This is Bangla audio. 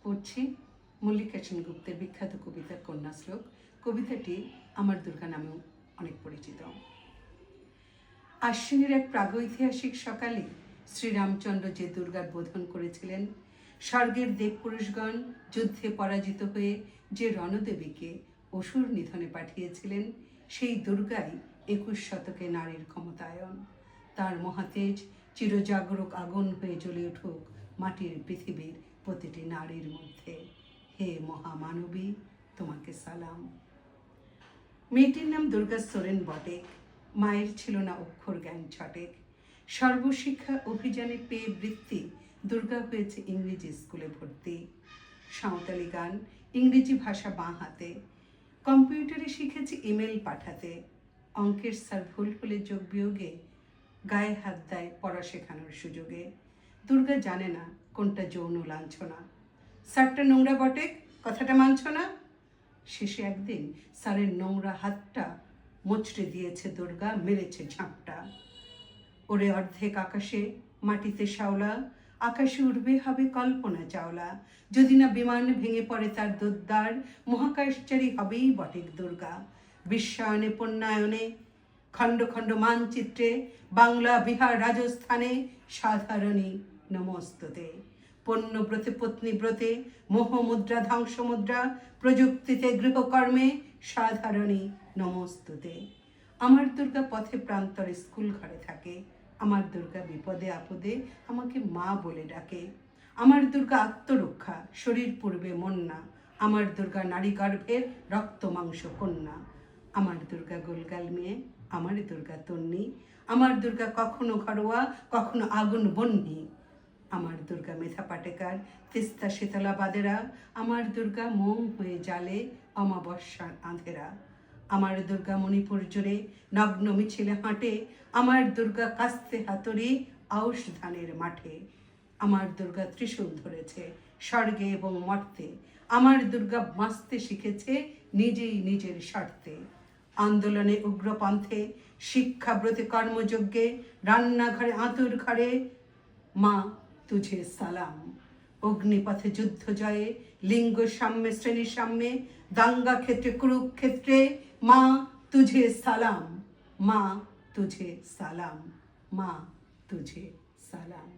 পড়ছি মল্লিকা সেনগুপ্তের বিখ্যাত কবিতা কন্যাশ্লোক। কবিতাটি আমার দুর্গা নামেও অনেক পরিচিত। আশ্বিনের এক প্রাগৈতিহাসিক সকালে শ্রীরামচন্দ্র যে দুর্গার বোধন করেছিলেন, স্বর্গের দেবপুরুষগণ যুদ্ধে পরাজিত হয়ে যে রণদেবীকে অসুর নিধনে পাঠিয়েছিলেন, সেই দুর্গাই 21 শতকে নারীর ক্ষমতায়ন। তার মহাতেজ চিরজাগরুক আগুন হয়ে জ্বলে উঠুক মাটির পৃথিবীর প্রতিটি নারীর মধ্যে। হে মহামানবী, তোমাকে সালাম। মেয়েটির নাম দুর্গা সোরেন বটে। মায়ের ছিল না অক্ষর জ্ঞান ছটেক। সর্বশিক্ষা অভিযানে পেয়ে বৃত্তি দুর্গা হয়েছে ইংরেজি স্কুলে ভর্তি। সাঁওতালি গান, ইংরেজি ভাষা বাঁ হাতে। কম্পিউটারে শিখেছে ইমেল পাঠাতে। অঙ্কের স্যার ভুল হলে যোগ বিয়োগে গায়ে হাত দেয় পড়া শেখানোর সুযোগে। দুর্গা জানে না কোনটা যৌন লাঞ্ছনা। স্যারটা নোংরা বটে, কথাটা মানছ না? শেষে একদিন স্যারের নোংরা হাতটা মোচড়ে দিয়েছে দুর্গা, মেরেছে ঝাঁপটা। ওরে অর্ধেক আকাশে মাটিতে শাওলা, আকাশে উঠবে হবে কল্পনা চাওলা। যদি না বিমান ভেঙে পড়ে তার দুদ্দার, মহাকাশচারী হবেই বটেক দুর্গা। বিশ্বায়নে পণ্যায়নে খণ্ড খণ্ড মানচিত্রে, বাংলা বিহার রাজস্থানে সাধারণী নমস্ততে। পণ্যব্রতে পত্নীব্রতে, মোহমুদ্রা ধ্বংসমুদ্রা, প্রযুক্তিতে গৃহকর্মে সাধারণী নমস্তুতে। আমার দুর্গা পথে প্রান্তরে স্কুল ঘরে থাকে। আমার দুর্গা বিপদে আপদে আমাকে মা বলে ডাকে। আমার দুর্গা আত্মরক্ষা, শরীর পূর্বে মন না। আমার দুর্গা নারী গর্ভের রক্ত মাংস কন্যা। আমার দুর্গা গোলগাল মেয়ে, আমার দুর্গা তন্নি। আমার দুর্গা কখনো ঘরোয়া, কখনো আগুন বন্যি। আমার দুর্গা মেধা পাটেকার, তিস্তা শীতলা বাদেরা। আমার দুর্গা মোম হয়ে জালে অমাবস্যার আঁধেরা। আমার দুর্গা মণিপুর জুড়ে নগ্ন মিছিলে হাঁটে। আমার দুর্গা কাস্তে হাতুড়ি আউশ ধানের মাঠে। আমার দুর্গা ত্রিশূল ধরেছে স্বর্গে এবং মর্তে। আমার দুর্গা বাঁচতে শিখেছে নিজেই নিজের স্বার্থে। আন্দোলনে উগ্রপন্থে, শিক্ষাব্রতে কর্মযজ্ঞে, রান্নাঘরে আঁতুর ঘরে মা তুঝে সালাম। অগ্নিপথে যুদ্ধ জয়ে, লিঙ্গ সাম্যে শ্রেণী সাম্যে, দাঙ্গা ক্ষেত্রে কুরুক্ষেত্রে মা তুঝে সালাম। মা তুঝে সালাম। মা তুঝে সালাম।